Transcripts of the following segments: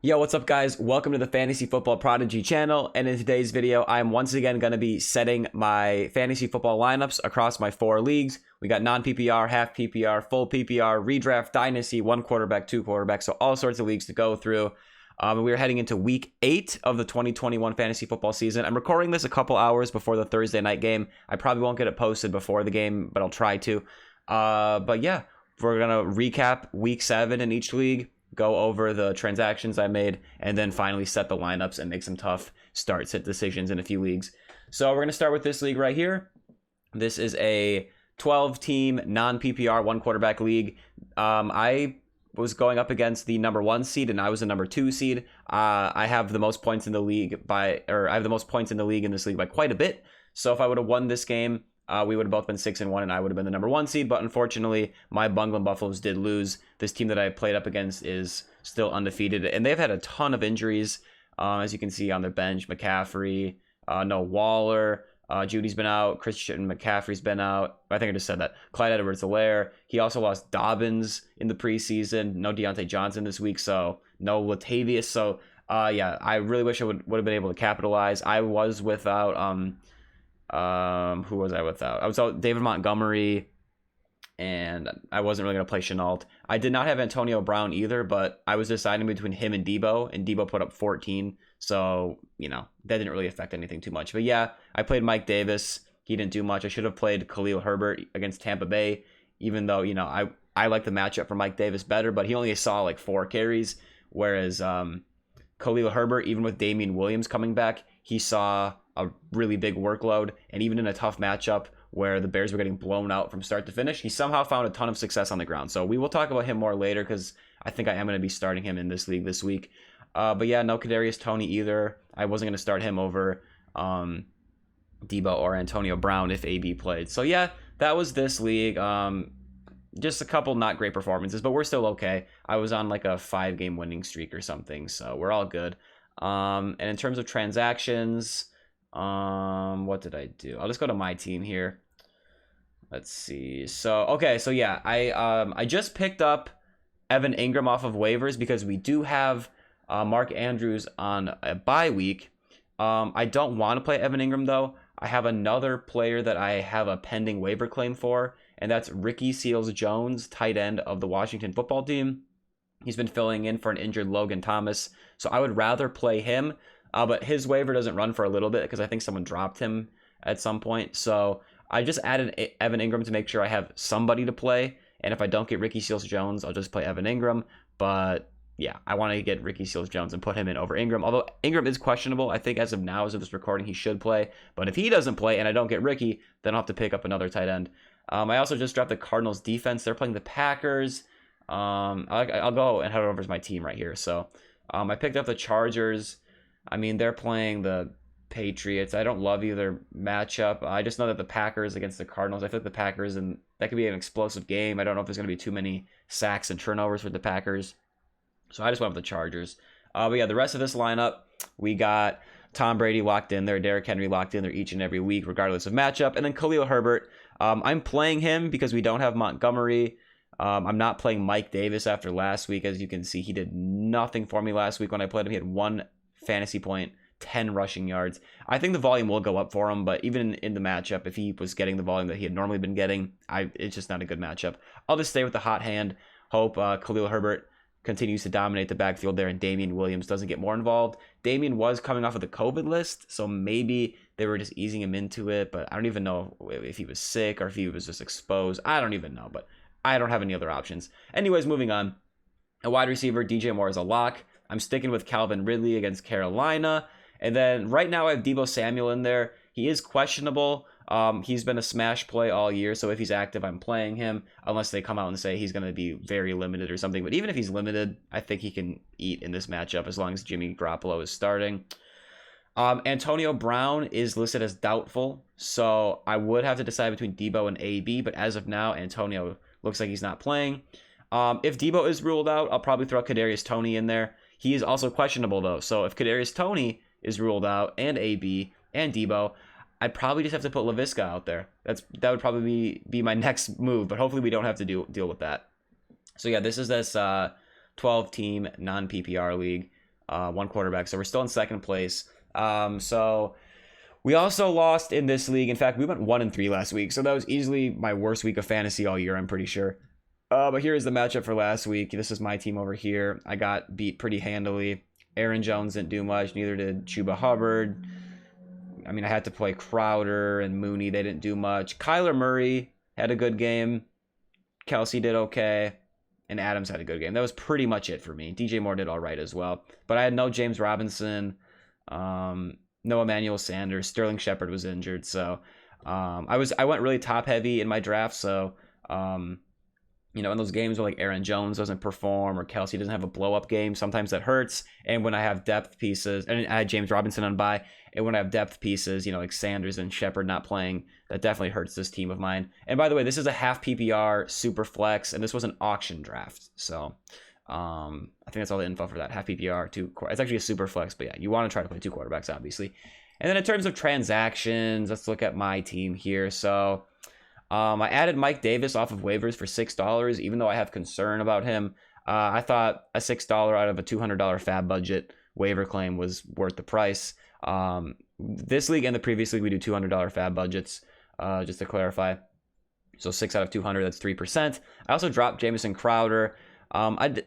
Yo, what's up guys? Welcome to the Fantasy Football Prodigy channel, and in today's video, I'm once again going to be setting my fantasy football lineups across my 4 leagues. We got non-PPR, half PPR, full PPR, redraft, dynasty, 1 quarterback, 2 quarterbacks, so all sorts of leagues to go through. We are heading into week 8 of the 2021 fantasy football season. I'm recording this a couple hours before the Thursday night game. I probably won't get it posted before the game, but I'll try to. But yeah, we're going to recap week 7 in each league, go over the transactions I made, and then finally set the lineups and make some tough start-sit decisions in a few leagues. So we're going to start with this league right here. This is a 12-team non-PPR 1-quarterback league. I was going up against the number 1 seed, and I was the number 2 seed. I have the most points in the league I have the most points in the league in this league by quite a bit. So if I would have won this game, we would have both been 6-1, and I would have been the number 1 seed. But unfortunately, my Bungling Buffaloes did lose. This team that I played up against is still undefeated, and they've had a ton of injuries, as you can see on their bench. McCaffrey, no Waller, Judy's been out. Christian McCaffrey's been out. I think I just said that. Clyde Edwards-Helaire. He also lost Dobbins in the preseason. No Deontay Johnson this week, so no Latavius. So yeah, I really wish I would have been able to capitalize. I was without who was I without? I was out David Montgomery, and I wasn't really going to play Shenault. I did not have Antonio Brown either, but I was deciding between him and Debo put up 14, so, you know, that didn't really affect anything too much. But yeah, I played Mike Davis. He didn't do much. I should have played Khalil Herbert against Tampa Bay, even though, you know, I like the matchup for Mike Davis better, but he only saw like 4 carries, whereas Khalil Herbert, even with Damien Williams coming back, he saw a really big workload, and even in a tough matchup where the Bears were getting blown out from start to finish, he somehow found a ton of success on the ground. So we will talk about him more later, because I think I am going to be starting him in this league this week. But yeah, no Kadarius Toney either. I wasn't going to start him over Debo or Antonio Brown if AB played. So yeah, that was this league. Just a couple not great performances, but we're still okay. I was on like a 5-game winning streak or something, so we're all good. And in terms of transactions, what did I do? I'll just go to my team here. Let's see. So okay, so yeah, I just picked up Evan Ingram off of waivers because we do have Mark Andrews on a bye week. I don't want to play Evan Ingram though. I have another player that I have a pending waiver claim for, and that's Ricky Seals-Jones, tight end of the Washington football team. He's been filling in for an injured Logan Thomas, so I would rather play him. But his waiver doesn't run for a little bit because I think someone dropped him at some point. So I just added Evan Ingram to make sure I have somebody to play. And if I don't get Ricky Seals-Jones, I'll just play Evan Ingram. But yeah, I want to get Ricky Seals-Jones and put him in over Ingram. Although Ingram is questionable. I think as of now, as of this recording, he should play. But if he doesn't play and I don't get Ricky, then I'll have to pick up another tight end. I also just dropped the Cardinals defense. They're playing the Packers. I'll go and head over to my team right here. So I picked up the Chargers. I mean, they're playing the Patriots. I don't love either matchup. I just know that the Packers against the Cardinals, I feel like the Packers, and that could be an explosive game. I don't know if there's going to be too many sacks and turnovers for the Packers. So I just went with the Chargers. But yeah, the rest of this lineup, we got Tom Brady locked in there, Derrick Henry locked in there each and every week, regardless of matchup. And then Khalil Herbert, I'm playing him because we don't have Montgomery. I'm not playing Mike Davis after last week. As you can see, he did nothing for me last week when I played him. He had 1 fantasy point, 10 rushing yards. I think the volume will go up for him, but even in the matchup, if he was getting the volume that he had normally been getting, it's just not a good matchup. I'll just stay with the hot hand. Hope Khalil Herbert continues to dominate the backfield there, and Damien Williams doesn't get more involved. Damien was coming off of the COVID list, so maybe they were just easing him into it, but I don't even know if he was sick or if he was just exposed. I don't even know, but I don't have any other options. Anyways, moving on. A wide receiver, DJ Moore is a lock. I'm sticking with Calvin Ridley against Carolina. And then right now I have Deebo Samuel in there. He is questionable. He's been a smash play all year, so if he's active, I'm playing him, unless they come out and say he's going to be very limited or something. But even if he's limited, I think he can eat in this matchup as long as Jimmy Garoppolo is starting. Antonio Brown is listed as doubtful, so I would have to decide between Deebo and AB, but as of now, Antonio looks like he's not playing. If Deebo is ruled out, I'll probably throw Kadarius Toney in there. He is also questionable, though. So if Kadarius Toney is ruled out, and AB, and Debo, I'd probably just have to put Laviska out there. That would probably be my next move, but hopefully we don't have to deal with that. So yeah, this is this 12-team non-PPR league. one quarterback. So we're still in second place. So we also lost in this league. In fact, we went 1-3 last week. So that was easily my worst week of fantasy all year, I'm pretty sure. But here is the matchup for last week. This is my team over here. I got beat pretty handily. Aaron Jones didn't do much. Neither did Chuba Hubbard. I mean, I had to play Crowder and Mooney. They didn't do much. Kyler Murray had a good game. Kelsey did okay. And Adams had a good game. That was pretty much it for me. DJ Moore did all right as well. But I had no James Robinson. No Emmanuel Sanders. Sterling Shepard was injured. So I went really top heavy in my draft. So in those games where like Aaron Jones doesn't perform or Kelsey doesn't have a blow up game, sometimes that hurts. And when I have depth pieces, and I had James Robinson on bye, and when I have depth pieces, like Sanders and Shepard not playing, that definitely hurts this team of mine. And by the way, this is a half PPR super flex, and this was an auction draft. So I think that's all the info for that. Half PPR, it's actually a super flex, but yeah, you want to try to play 2 quarterbacks, obviously. And then in terms of transactions, let's look at my team here. So I added Mike Davis off of waivers for $6, even though I have concern about him. I thought a $6 out of a $200 fab budget waiver claim was worth the price. This league and the previous league, we do $200 fab budgets, just to clarify. So 6 out of 200, that's 3%. I also dropped Jamison Crowder. I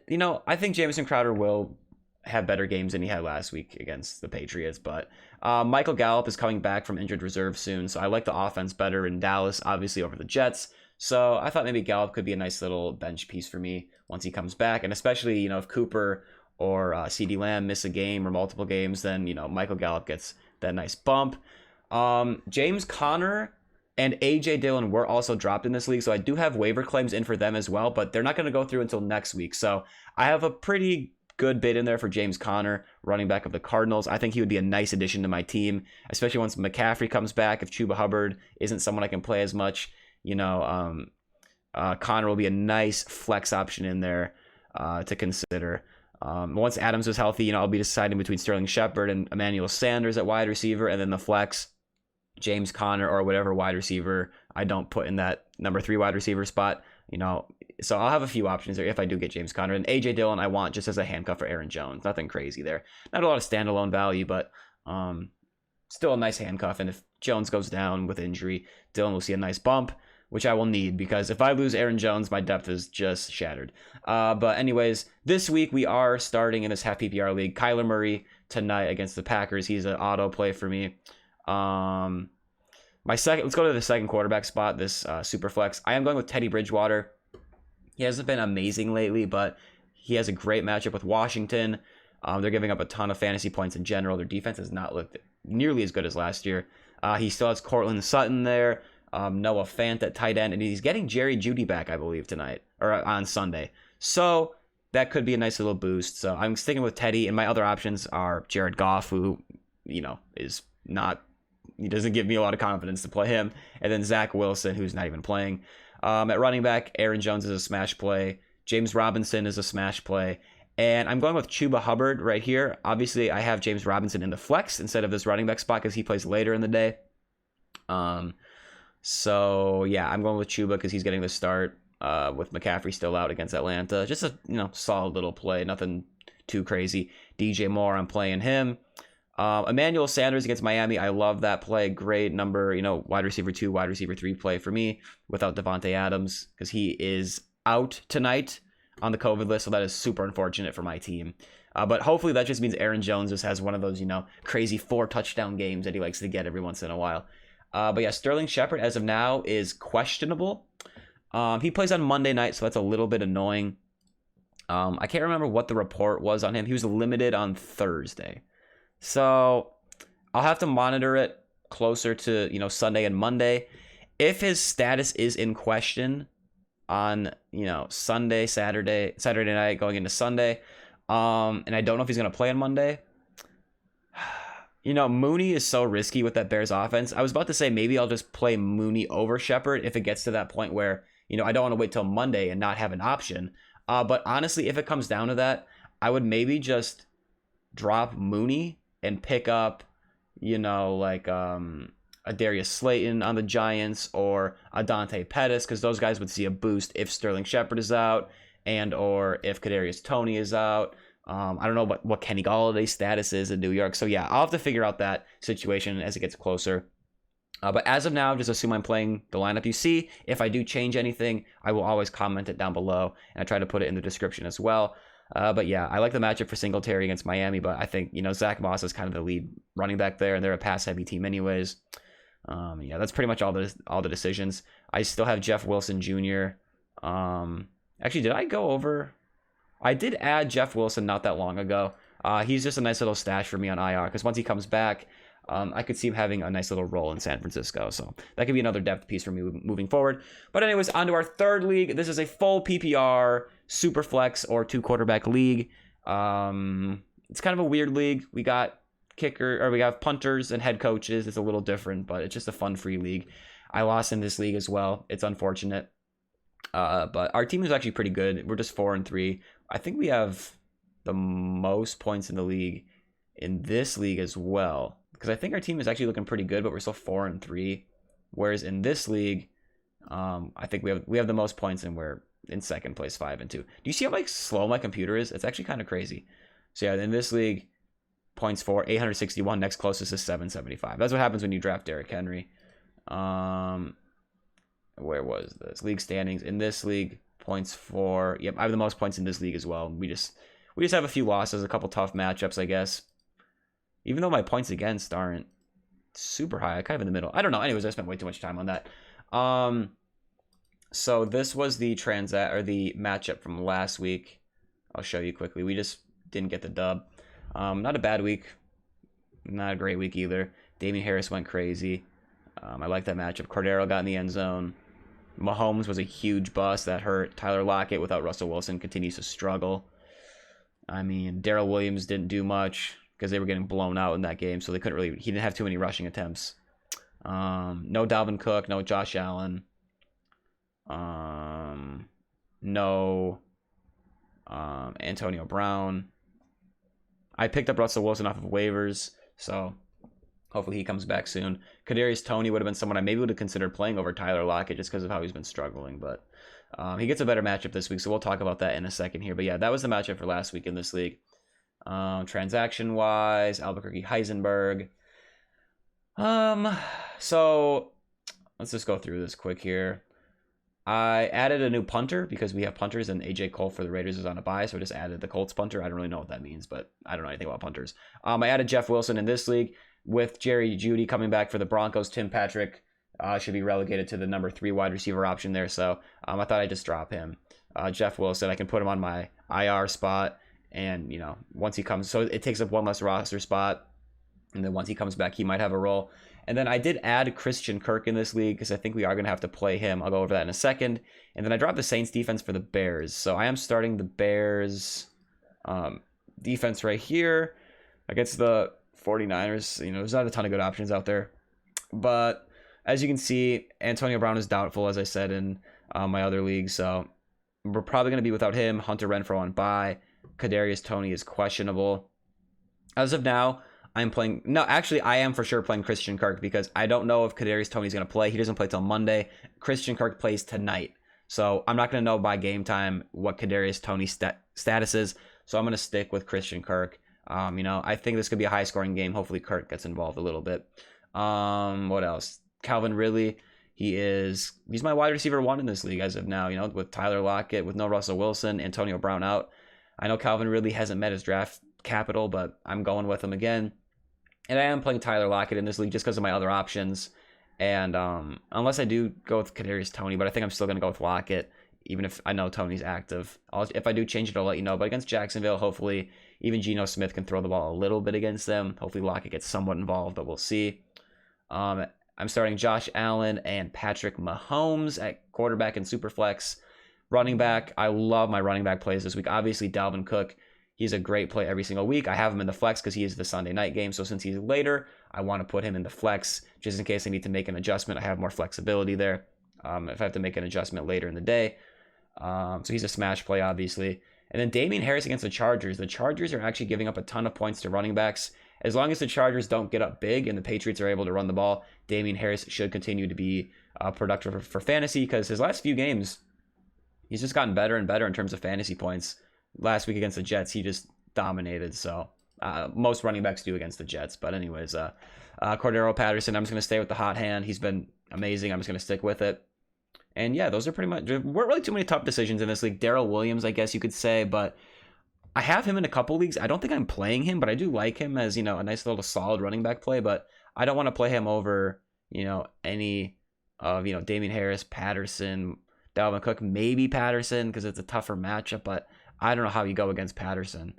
think Jamison Crowder will have better games than he had last week against the Patriots, but Michael Gallup is coming back from injured reserve soon, so I like the offense better in Dallas, obviously, over the Jets. So I thought maybe Gallup could be a nice little bench piece for me once he comes back, and especially, if Cooper or CeeDee Lamb miss a game or multiple games, then, Michael Gallup gets that nice bump. James Conner and A.J. Dillon were also dropped in this league, so I do have waiver claims in for them as well, but they're not going to go through until next week. So I have a pretty good bid in there for James Conner, running back of the Cardinals. I think he would be a nice addition to my team, especially once McCaffrey comes back. If Chuba Hubbard isn't someone I can play as much, Conner will be a nice flex option in there to consider. Once Adams is healthy, I'll be deciding between Sterling Shepard and Emmanuel Sanders at wide receiver, and then the flex, James Conner or whatever wide receiver I don't put in that number 3 wide receiver spot. So I'll have a few options there if I do get James Conner. And A.J. Dillon I want just as a handcuff for Aaron Jones. Nothing crazy there. Not a lot of standalone value, but still a nice handcuff. And if Jones goes down with injury, Dillon will see a nice bump, which I will need, because if I lose Aaron Jones, my depth is just shattered. But anyways, this week we are starting in this half PPR league. Kyler Murray tonight against the Packers. He's an auto play for me. Let's go to the second quarterback spot, this super flex. I am going with Teddy Bridgewater. He hasn't been amazing lately, but he has a great matchup with Washington. They're giving up a ton of fantasy points in general. Their defense has not looked nearly as good as last year. He still has Corlyn Sutton there, Noah Fant at tight end, and he's getting Jerry Jeudy back, I believe, tonight or on Sunday. So that could be a nice little boost. So I'm sticking with Teddy, and my other options are Jared Goff, who is not. He doesn't give me a lot of confidence to play him. And then Zach Wilson, who's not even playing. At running back, Aaron Jones is a smash play. James Robinson is a smash play. And I'm going with Chuba Hubbard right here. Obviously, I have James Robinson in the flex instead of this running back spot because he plays later in the day. So, yeah, I'm going with Chuba because he's getting the start with McCaffrey still out against Atlanta. Just a solid little play. Nothing too crazy. DJ Moore, I'm playing him. Emmanuel Sanders against Miami. I love that play. Great number, wide receiver 2, wide receiver 3 play for me without DeVante Adams because he is out tonight on the COVID list. So that is super unfortunate for my team. But hopefully that just means Aaron Jones just has one of those, crazy 4 touchdown games that he likes to get every once in a while. But yeah, Sterling Shepard as of now is questionable. He plays on Monday night, so that's a little bit annoying. I can't remember what the report was on him. He was limited on Thursday. So I'll have to monitor it closer to, Sunday and Monday. If his status is in question on, Sunday, Saturday night going into Sunday, and I don't know if he's going to play on Monday. Mooney is so risky with that Bears offense. I was about to say maybe I'll just play Mooney over Shepard if it gets to that point where, I don't want to wait till Monday and not have an option. But honestly, if it comes down to that, I would maybe just drop Mooney and pick up, a Darius Slayton on the Giants or a Dante Pettis, because those guys would see a boost if Sterling Shepard is out and or if Kadarius Toney is out. I don't know what Kenny Galladay's status is in New York. So yeah, I'll have to figure out that situation as it gets closer. But as of now, just assume I'm playing the lineup you see. If I do change anything, I will always comment it down below, and I try to put it in the description as well. But yeah, I like the matchup for Singletary against Miami, but I think, Zach Moss is kind of the lead running back there, and they're a pass-heavy team anyways. Yeah, that's pretty much all the decisions. I still have Jeff Wilson Jr. Actually, did I go over? I did add Jeff Wilson not that long ago. He's just a nice little stash for me on IR, because once he comes back, I could see him having a nice little role in San Francisco. So that could be another depth piece for me moving forward. But anyways, on to our third league. This is a full PPR, Superflex, or 2-quarterback league. It's kind of a weird league. We got we have punters and head coaches. It's a little different, but it's just a fun free league. I lost in this league as well. It's unfortunate. But our team is actually pretty good. We're just 4-3. I think we have the most points in the league in this league as well, because I think our team is actually looking pretty good, but we're still 4-3. Whereas in this league, I think we have the most points, and we're in second place, 5-2. Do you see how slow my computer is? It's actually kind of crazy. So yeah, in this league, points for 861. Next closest is 775. That's what happens when you draft Derrick Henry. Where was this league standings? In this league, points for, yep, I have the most points in this league as well. We just have a few losses, a couple tough matchups, I guess. Even though my points against aren't super high, I'm kind of in the middle. I don't know. Anyways, I spent way too much time on that. So this was the matchup from last week. I'll show you quickly. We just didn't get the dub. Not a bad week. Not a great week either. Damien Harris went crazy. I like that matchup. Cordarrelle got in the end zone. Mahomes was a huge bust. That hurt. Tyler Lockett without Russell Wilson continues to struggle. I mean, Darrel Williams didn't do much because they were getting blown out in that game, so he didn't have too many rushing attempts. No Dalvin Cook, no Josh Allen. No Antonio Brown. I picked up Russell Wilson off of waivers, so hopefully he comes back soon. Kadarius Toney would have been someone I maybe would have considered playing over Tyler Lockett just because of how he's been struggling, but he gets a better matchup this week, so we'll talk about that in a second here. But yeah, that was the matchup for last week in this league. Transaction-wise, Albuquerque Heisenberg. So let's just go through this quick here. I added a new punter because we have punters, and AJ Cole for the Raiders is on a bye, so I just added the Colts punter. I don't really know what that means, but I don't know anything about punters. I added Jeff Wilson in this league with Jerry Jeudy coming back for the Broncos. Tim Patrick should be relegated to the number 3 wide receiver option there, so I thought I'd just drop him. Jeff Wilson, I can put him on my IR spot, and once he comes, so it takes up one less roster spot, and then once he comes back, he might have a role. And then I did add Christian Kirk in this league because I think we are going to have to play him. I'll go over that in a second. And then I dropped the Saints defense for the Bears. So I am starting the Bears defense right here against the 49ers. There's not a ton of good options out there. But as you can see, Antonio Brown is doubtful, as I said in my other league. So we're probably going to be without him. Hunter Renfrow on bye. Kadarius Toney is questionable. As of now, I am for sure playing Christian Kirk because I don't know if Kadarius Toney's going to play. He doesn't play till Monday. Christian Kirk plays tonight. So I'm not going to know by game time what Kadarius Toney's status is. So I'm going to stick with Christian Kirk. I think this could be a high-scoring game. Hopefully Kirk gets involved a little bit. What else? Calvin Ridley. He's my wide receiver 1 in this league as of now, with Tyler Lockett, with no Russell Wilson, Antonio Brown out. I know Calvin Ridley hasn't met his draft capital, but I'm going with him again. And I am playing Tyler Lockett in this league just because of my other options. And unless I do go with Kadarius Toney, but I think I'm still going to go with Lockett, even if I know Toney's active. If I do change it, I'll let you know. But against Jacksonville, hopefully even Geno Smith can throw the ball a little bit against them. Hopefully Lockett gets somewhat involved, but we'll see. I'm starting Josh Allen and Patrick Mahomes at quarterback and Superflex. Running back, I love my running back plays this week. Obviously, Dalvin Cook. He's a great play every single week. I have him in the flex because he is the Sunday night game. So since he's later, I want to put him in the flex just in case I need to make an adjustment. I have more flexibility there if I have to make an adjustment later in the day. So he's a smash play, obviously. And then Damien Harris against the Chargers. The Chargers are actually giving up a ton of points to running backs. As long as the Chargers don't get up big and the Patriots are able to run the ball, Damien Harris should continue to be productive for fantasy because his last few games, he's just gotten better and better in terms of fantasy points. Last week against the Jets, he just dominated. So most running backs do against the Jets. But anyways, Cordarrelle, Patterson, I'm just going to stay with the hot hand. He's been amazing. I'm just going to stick with it. And yeah, those are pretty much, there weren't really too many tough decisions in this league. Darrel Williams, I guess you could say, but I have him in a couple leagues. I don't think I'm playing him, but I do like him as, a nice little solid running back play, but I don't want to play him over, any of, Damien Harris, Patterson, Dalvin Cook, maybe Patterson because it's a tougher matchup, but I don't know how you go against Patterson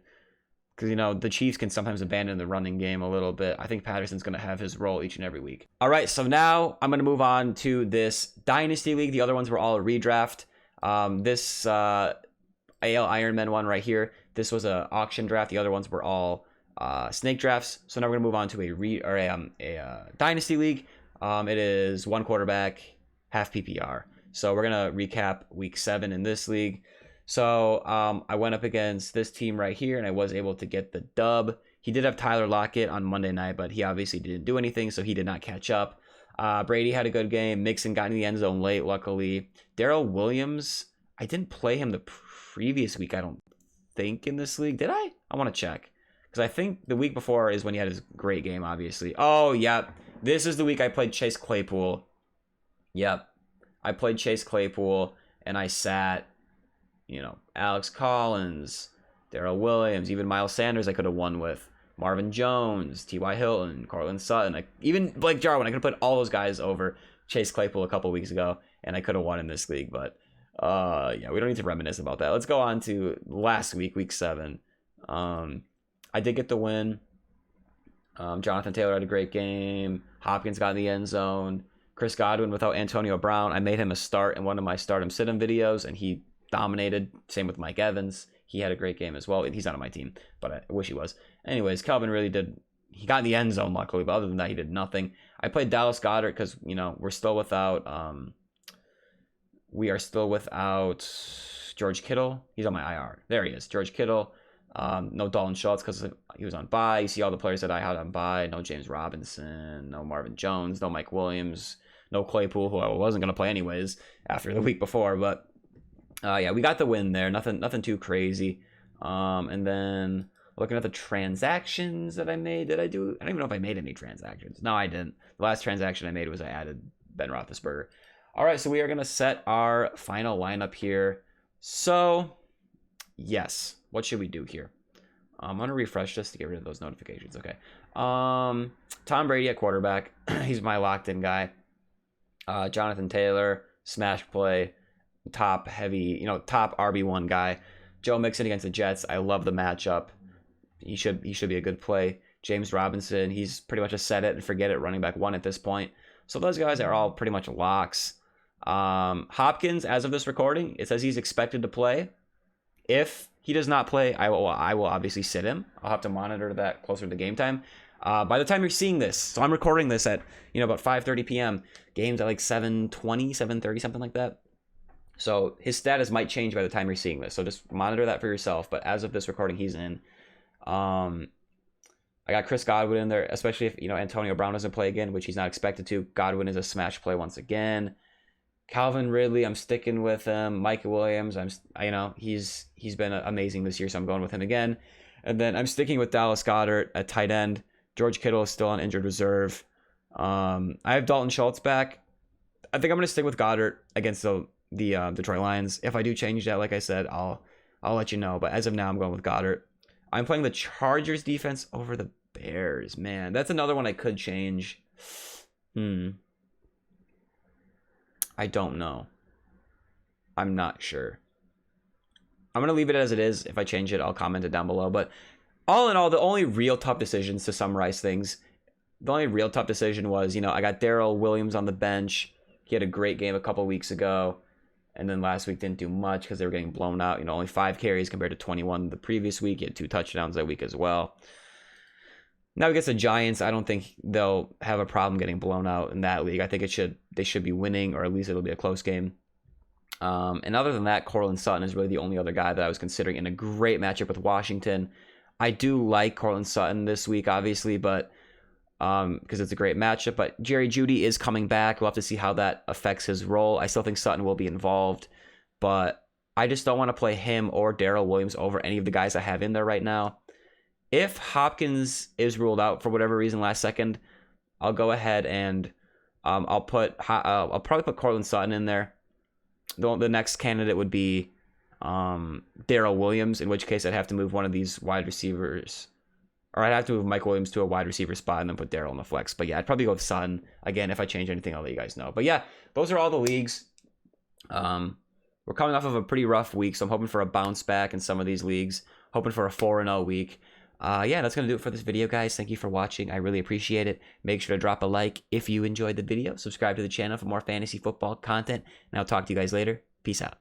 because, the Chiefs can sometimes abandon the running game a little bit. I think Patterson's going to have his role each and every week. All right, so now I'm going to move on to this Dynasty League. The other ones were all a redraft. This AL Ironman one right here, this was an auction draft. The other ones were all snake drafts. So now we're going to move on to a Dynasty League. It is one quarterback, half PPR. So we're going to recap week 7 in this league. So I went up against this team right here, and I was able to get the dub. He did have Tyler Lockett on Monday night, but he obviously didn't do anything, so he did not catch up. Brady had a good game. Mixon got in the end zone late, luckily. Darrel Williams, I didn't play him the previous week, I don't think, in this league. Did I? I want to check. Because I think the week before is when he had his great game, obviously. Oh, yeah. This is the week I played Chase Claypool. Yep. I played Chase Claypool, and I sat, Alex Collins, Darrel Williams, even Miles Sanders I could have won with, Marvin Jones, T.Y. Hilton, Corlyn Sutton, even Blake Jarwin. I could have put all those guys over Chase Claypool a couple weeks ago, and I could have won in this league. But, yeah, we don't need to reminisce about that. Let's go on to last week, week 7. I did get the win. Jonathan Taylor had a great game. Hopkins got in the end zone. Chris Godwin without Antonio Brown. I made him a start in one of my start him sit him videos, and he dominated. Same with Mike Evans. He had a great game as well. He's not on my team, but I wish he was. Anyways, Calvin really did. He got in the end zone, luckily, but other than that, he did nothing. I played Dallas Goedert because, we're still without. We are still without George Kittle. He's on my IR. There he is, George Kittle. No Dalton Schultz because he was on bye. You see all the players that I had on bye. No James Robinson. No Marvin Jones. No Mike Williams. No Claypool, who I wasn't going to play anyways after the week before. But, yeah, we got the win there. Nothing too crazy. And then looking at the transactions that I made. I don't even know if I made any transactions. No, I didn't. The last transaction I made was I added Ben Roethlisberger. All right, so we are going to set our final lineup here. So, yes. What should we do here? I'm going to refresh this to get rid of those notifications. Okay. Tom Brady at quarterback. He's my locked-in guy. Jonathan Taylor, smash play, top heavy, top RB1 guy. Joe Mixon against the Jets. I love the matchup. He should be a good play. James Robinson, he's pretty much a set it and forget it running back 1 at this point. So those guys are all pretty much locks. Hopkins, as of this recording, it says he's expected to play. If he does not play, I will obviously sit him. I'll have to monitor that closer to game time. By the time you're seeing this, so I'm recording this at, about 5:30 p.m. Game's at like 7:20, 7:30, something like that. So his status might change by the time you're seeing this. So just monitor that for yourself. But as of this recording, he's in. I got Chris Godwin in there, especially if, Antonio Brown doesn't play again, which he's not expected to. Godwin is a smash play once again. Calvin Ridley, I'm sticking with him. Mike Williams, he's been amazing this year, so I'm going with him again. And then I'm sticking with Dallas Goedert at tight end. George Kittle is still on injured reserve. I have Dalton Schultz back. I think I'm going to stick with Goedert against the Detroit Lions. If I do change that, like I said, I'll let you know. But as of now, I'm going with Goedert. I'm playing the Chargers defense over the Bears. Man, that's another one I could change. I don't know. I'm not sure. I'm going to leave it as it is. If I change it, I'll comment it down below. But all in all, the only real tough decisions, to summarize things, the only real tough decision was, I got Darrel Williams on the bench. He had a great game a couple weeks ago. And then last week didn't do much because they were getting blown out. Only 5 carries compared to 21 the previous week. He had 2 touchdowns that week as well. Now against the Giants, I don't think they'll have a problem getting blown out in that league. I think they should be winning, or at least it'll be a close game. And other than that, Corlyn Sutton is really the only other guy that I was considering in a great matchup with Washington. I do like Corlyn Sutton this week, obviously, but because it's a great matchup. But Jerry Jeudy is coming back. We'll have to see how that affects his role. I still think Sutton will be involved, but I just don't want to play him or Darrel Williams over any of the guys I have in there right now. If Hopkins is ruled out for whatever reason last second, I'll go ahead and I'll probably put Corlyn Sutton in there. The next candidate would be Darrel Williams, in which case I'd have to move one of these wide receivers, or I'd have to move Mike Williams to a wide receiver spot and then put Darrel in the flex. But yeah, I'd probably go with Sutton. Again, if I change anything, I'll let you guys know. But yeah, those are all the leagues. We're coming off of a pretty rough week, so I'm hoping for a bounce back in some of these leagues. Hoping for a 4-0 week. Yeah, that's going to do it for this video, guys. Thank you for watching. I really appreciate it. Make sure to drop a like if you enjoyed the video. Subscribe to the channel for more fantasy football content. And I'll talk to you guys later. Peace out.